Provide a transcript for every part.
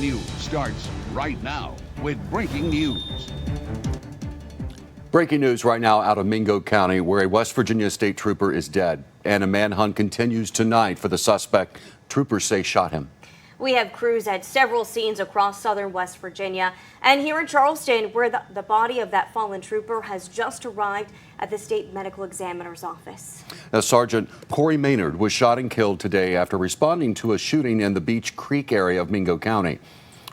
News starts right now with breaking news. Breaking news right now out of Mingo County, where a West Virginia state trooper is dead, and a manhunt continues tonight for the suspect troopers say shot him. We have crews at several scenes across southern West Virginia and here in Charleston, where the body of that fallen trooper has just arrived at the state medical examiner's office. Now, Sergeant Corey Maynard was shot and killed today after responding to a shooting in the Beach Creek area of Mingo County.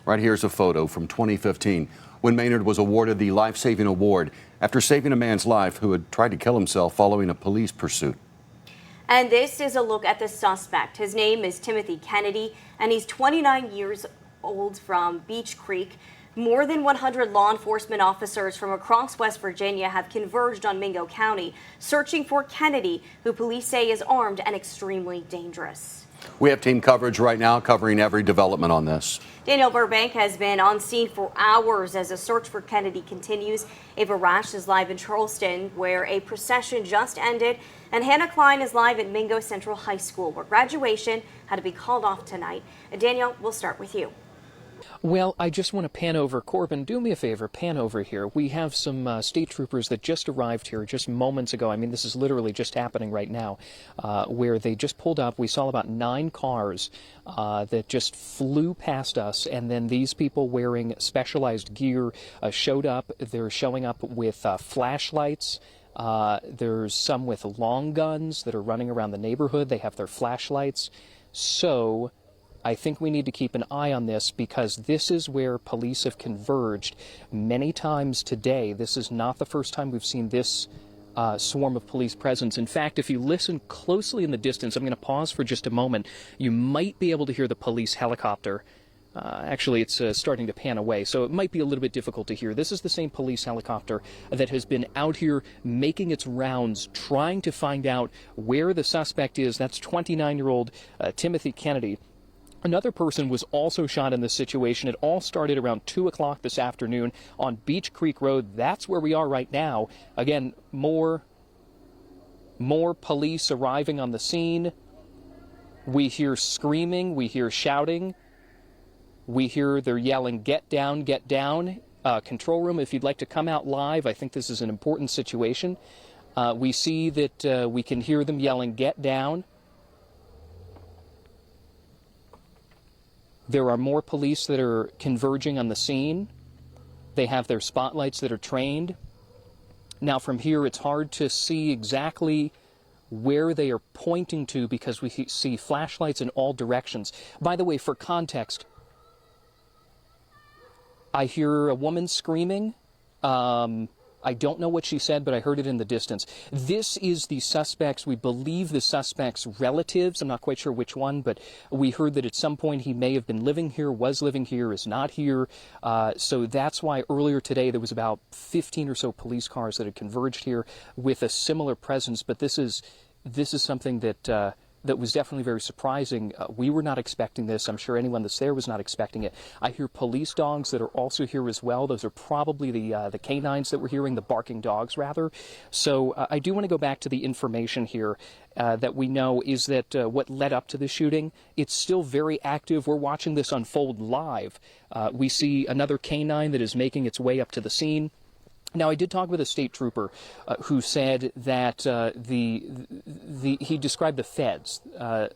Right here's a photo from 2015 when Maynard was awarded the life-saving award after saving a man's life who had tried to kill himself following a police pursuit. And this is a look at the suspect. His name is Timothy Kennedy, and he's 29 years old from Beach Creek. More than 100 law enforcement officers from across West Virginia have converged on Mingo County, searching for Kennedy, who police say is armed and extremely dangerous. We have team coverage right now covering every development on this. Daniel Burbank has been on scene for hours as a search for Kennedy continues. Ava Rash is live in Charleston, where a procession just ended, and Hannah Klein is live at Mingo Central High School, where graduation had to be called off tonight. Daniel, we'll start with you. Well, I just want to pan over. Corbin, do me a favor, pan over here. We have some state troopers that just arrived here just moments ago. I mean, this is literally just happening right now, where they just pulled up. We saw about 9 cars that just flew past us, and then these people wearing specialized gear showed up. They're showing up with flashlights. There's some with long guns that are running around the neighborhood. They have their flashlights. So I think we need to keep an eye on this, because this is where police have converged many times today. This is not the first time we've seen this swarm of police presence. In fact, if you listen closely in the distance, I'm going to pause for just a moment, you might be able to hear the police helicopter. Actually, it's starting to pan away, so it might be a little bit difficult to hear. This is the same police helicopter that has been out here making its rounds, trying to find out where the suspect is. That's 29-year-old Timothy Kennedy. Another person was also shot in this situation. It all started around 2 o'clock this afternoon on Beach Creek Road. That's where we are right now. Again, more police arriving on the scene. We hear screaming. We hear shouting. We hear they're yelling, "Get down, get down." Control room, if you'd like to come out live, I think this is an important situation. We see that we can hear them yelling, "Get down." There are more police that are converging on the scene. They have their spotlights that are trained. Now from here, it's hard to see exactly where they are pointing to, because we see flashlights in all directions. By the way, for context, I hear a woman screaming. I don't know what she said, but I heard it in the distance. This is the suspect's, we believe the suspect's relatives. I'm not quite sure which one, but we heard that at some point he may have been living here, was living here, is not here. So that's why earlier today there was about 15 or so police cars that had converged here with a similar presence. But this is something that was definitely very surprising. We were not expecting this. I'm sure anyone that's there was not expecting it. I hear police dogs that are also here as well. Those are probably the canines that we're hearing, the barking dogs, rather. So I do want to go back to the information here that we know is that what led up to the shooting, it's still very active. We're watching this unfold live. We see another canine that is making its way up to the scene. Now, I did talk with a state trooper who said that he described the feds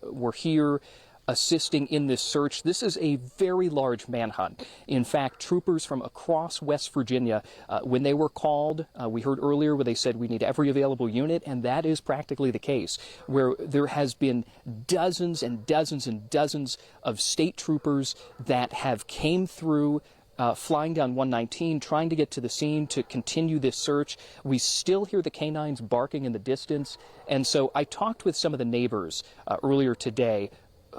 were here assisting in this search. This is a very large manhunt. In fact, troopers from across West Virginia, when they were called, we heard earlier where they said we need every available unit, and that is practically the case, where there has been dozens and dozens and dozens of state troopers that have came through, flying down 119, trying to get to the scene to continue this search. We still hear the canines barking in the distance. And so I talked with some of the neighbors earlier today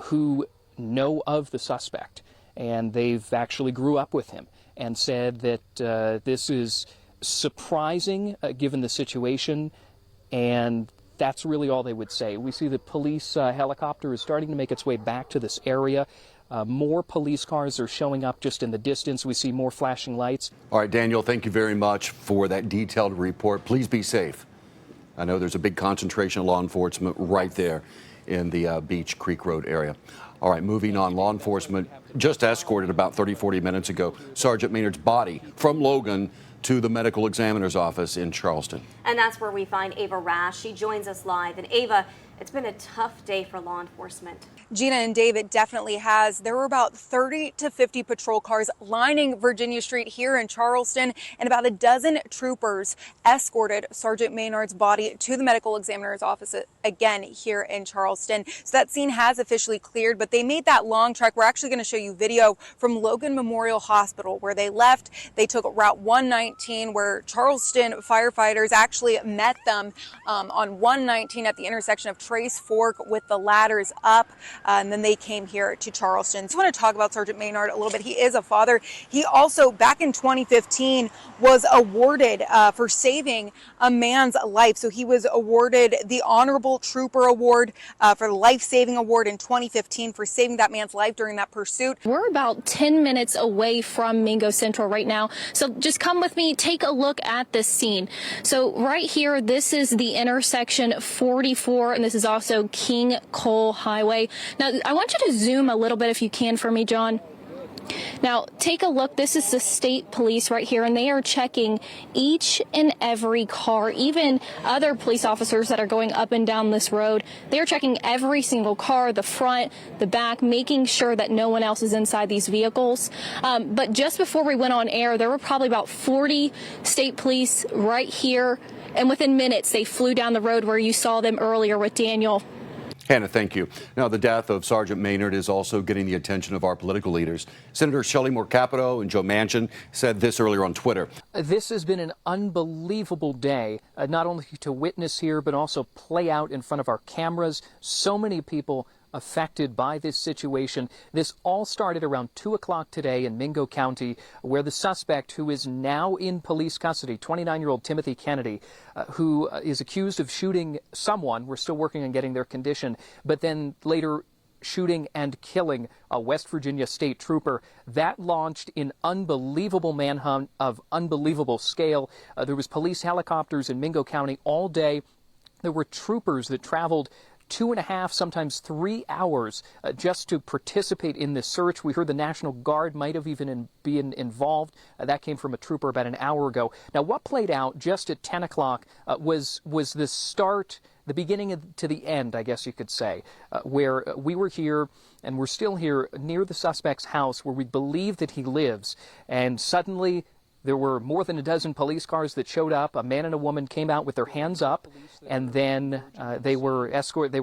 who know of the suspect, and they've actually grew up with him, and said that this is surprising given the situation, and that's really all they would say. We see the police helicopter is starting to make its way back to this area. More police cars are showing up just in the distance. We see more flashing lights. All right, Daniel, thank you very much for that detailed report. Please be safe. I know there's a big concentration of law enforcement right there in the Beach Creek Road area. All right, moving on. Law enforcement just escorted about 40 minutes ago Sergeant Maynard's body from Logan to the medical examiner's office in Charleston. And that's where we find Ava Rash. She joins us live. And Ava, it's been a tough day for law enforcement. Gina and David definitely has. There were about 30 to 50 patrol cars lining Virginia Street here in Charleston, and about a dozen troopers escorted Sergeant Maynard's body to the medical examiner's office again here in Charleston. So that scene has officially cleared, but they made that long trek. We're actually going to show you video from Logan Memorial Hospital where they left. They took Route 119 where Charleston firefighters actually met them on 119 at the intersection of Trace Fork with the ladders up. And then they came here to Charleston. So I want to talk about Sergeant Maynard a little bit. He is a father. He also, back in 2015, was awarded for saving a man's life. So he was awarded the Honorable Trooper Award for the Life Saving Award in 2015 for saving that man's life during that pursuit. We're about 10 minutes away from Mingo Central right now. So just come with me, take a look at this scene. So right here, this is the intersection 44, and this is also King Cole Highway. Now, I want you to zoom a little bit if you can for me, John. Now, take a look. This is the state police right here, and they are checking each and every car, even other police officers that are going up and down this road. They're checking every single car, the front, the back, making sure that no one else is inside these vehicles. But just before we went on air, there were probably about 40 state police right here, and within minutes, they flew down the road where you saw them earlier with Daniel. Hannah, thank you. Now, the death of Sergeant Maynard is also getting the attention of our political leaders. Senator Shelley Moore Capito and Joe Manchin said this earlier on Twitter. This has been an unbelievable day, not only to witness here, but also play out in front of our cameras. So many people affected by this situation. This all started around 2 o'clock today in Mingo County, where the suspect, who is now in police custody, 29-year-old Timothy Kennedy, who is accused of shooting someone, we're still working on getting their condition, but then later shooting and killing a West Virginia state trooper. That launched an unbelievable manhunt of unbelievable scale. There was police helicopters in Mingo County all day. There were troopers that traveled 2.5, sometimes 3 hours just to participate in this search. We heard the National Guard might have even been involved. That came from a trooper about an hour ago. Now, what played out just at 10 o'clock was the start, the beginning to the end, I guess you could say, where we were here and we're still here near the suspect's house where we believe that he lives. And suddenly there were more than a dozen police cars that showed up. A man and a woman came out with their hands up, and then they were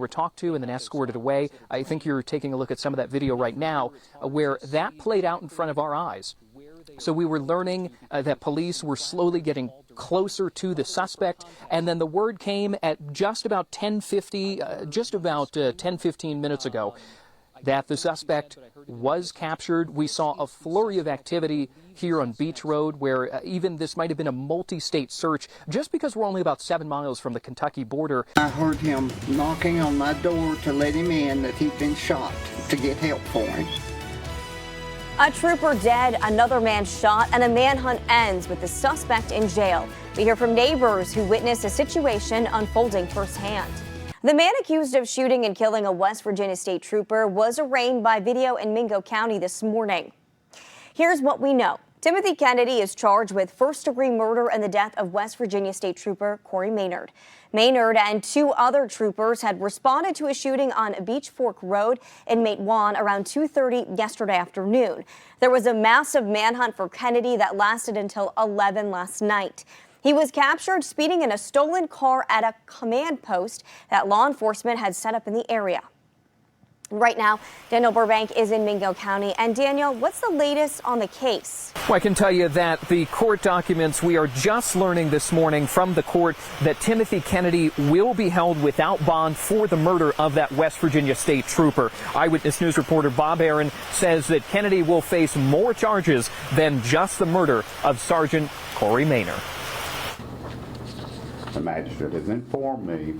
talked to and then escorted away. I think you're taking a look at some of that video right now, where that played out in front of our eyes. So we were learning that police were slowly getting closer to the suspect, and then the word came at just about 10-15 minutes ago that the suspect was captured. We saw a flurry of activity here on Beach Road, where even this might have been a multi-state search, just because we're only about 7 miles from the Kentucky border. I heard him knocking on my door to let him in that he'd been shot, to get help for him. A trooper dead, another man shot, and a manhunt ends with the suspect in jail. We hear from neighbors who witnessed a situation unfolding firsthand. The man accused of shooting and killing a West Virginia state trooper was arraigned by video in Mingo County this morning. Here's what we know. Timothy Kennedy is charged with first-degree murder and the death of West Virginia state trooper Corey Maynard. Maynard and 2 other troopers had responded to a shooting on Beach Fork Road in Matewan around 2:30 yesterday afternoon. There was a massive manhunt for Kennedy that lasted until 11 last night. He was captured speeding in a stolen car at a command post that law enforcement had set up in the area. Right now, Daniel Burbank is in Mingo County. And Daniel, what's the latest on the case? Well, I can tell you that the court documents, we are just learning this morning from the court that Timothy Kennedy will be held without bond for the murder of that West Virginia state trooper. Eyewitness News reporter Bob Aaron says that Kennedy will face more charges than just the murder of Sergeant Corey Maynard. The magistrate has informed me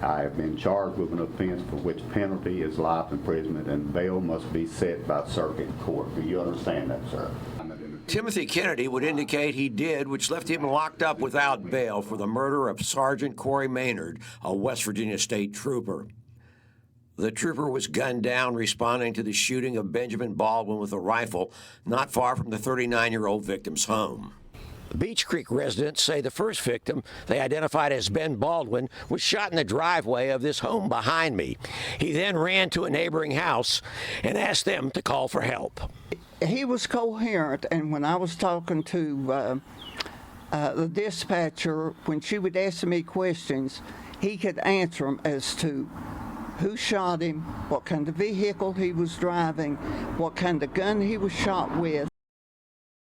I have been charged with an offense for which penalty is life imprisonment and bail must be set by circuit court. Do you understand that, sir? Timothy Kennedy would indicate he did, which left him locked up without bail for the murder of Sergeant Corey Maynard, a West Virginia state trooper. The trooper was gunned down responding to the shooting of Benjamin Baldwin with a rifle not far from the 39-year-old victim's home. The Beach Creek residents say the first victim, they identified as Ben Baldwin, was shot in the driveway of this home behind me. He then ran to a neighboring house and asked them to call for help. He was coherent, and when I was talking to the dispatcher, when she would ask me questions, he could answer them as to who shot him, what kind of vehicle he was driving, what kind of gun he was shot with.